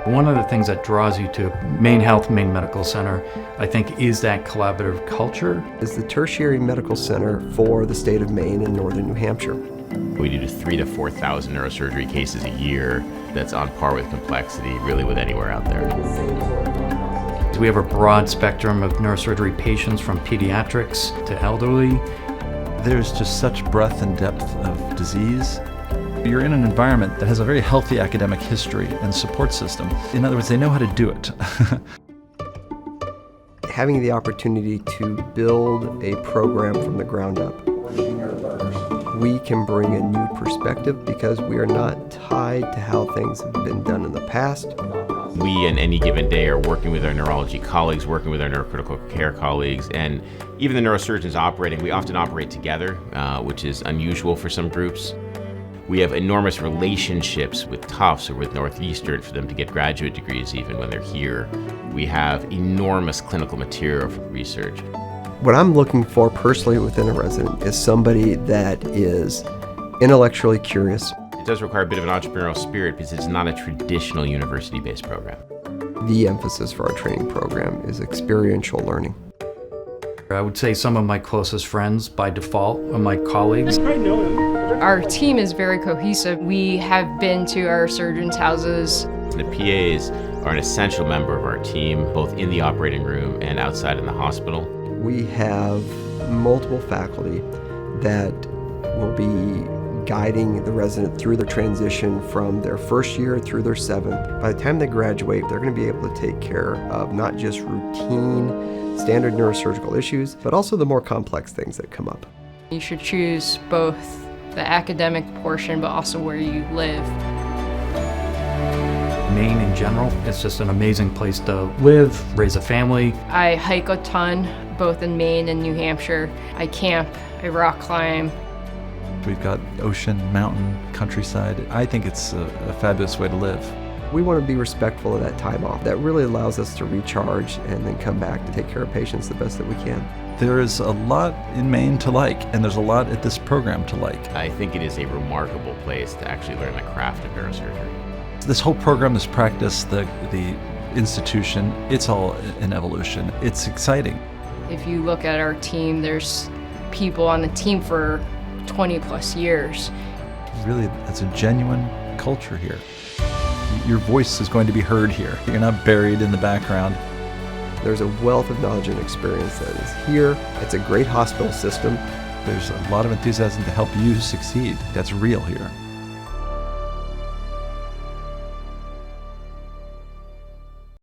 One of the things that draws you to MaineHealth, Maine Medical Center, I think, is that collaborative culture. It's the tertiary medical center for the state of Maine and northern New Hampshire. We do 3,000 to 4,000 neurosurgery cases a year. That's on par with complexity, really, with anywhere out there. We have a broad spectrum of neurosurgery patients, from pediatrics to elderly. There's just such breadth and depth of disease. You're in an environment that has a very healthy academic history and support system. In other words, they know how to do it. Having the opportunity to build a program from the ground up, we can bring a new perspective because we are not tied to how things have been done in the past. We, on any given day, are working with our neurology colleagues, working with our neurocritical care colleagues, and even the neurosurgeons operating. We often operate together, which is unusual for some groups. We have enormous relationships with Tufts or with Northeastern for them to get graduate degrees even when they're here. We have enormous clinical material for research. What I'm looking for personally within a resident is somebody that is intellectually curious. It does require a bit of an entrepreneurial spirit because it's not a traditional university-based program. The emphasis for our training program is experiential learning. I would say some of my closest friends by default are my colleagues. Our team is very cohesive. We have been to our surgeons' houses. The PAs are an essential member of our team, both in the operating room and outside in the hospital. We have multiple faculty that will be guiding the resident through their transition from their first year through their seventh. By the time they graduate, they're going to be able to take care of not just routine, standard neurosurgical issues, but also the more complex things that come up. You should choose both the academic portion, but also where you live. Maine in general, it's just an amazing place to live, raise a family. I hike a ton, both in Maine and New Hampshire. I camp, I rock climb. We've got ocean, mountain, countryside. I think it's a fabulous way to live. We want to be respectful of that time off. That really allows us to recharge and then come back to take care of patients the best that we can. There is a lot in Maine to like, and there's a lot at this program to like. I think it is a remarkable place to actually learn the craft of neurosurgery. This whole program, this practice, the institution, it's all an evolution. It's exciting. If you look at our team, there's people on the team for 20 plus years. Really, it's a genuine culture here. Your voice is going to be heard here. You're not buried in the background. There's a wealth of knowledge and experience that is here. It's a great hospital system. There's a lot of enthusiasm to help you succeed. That's real here.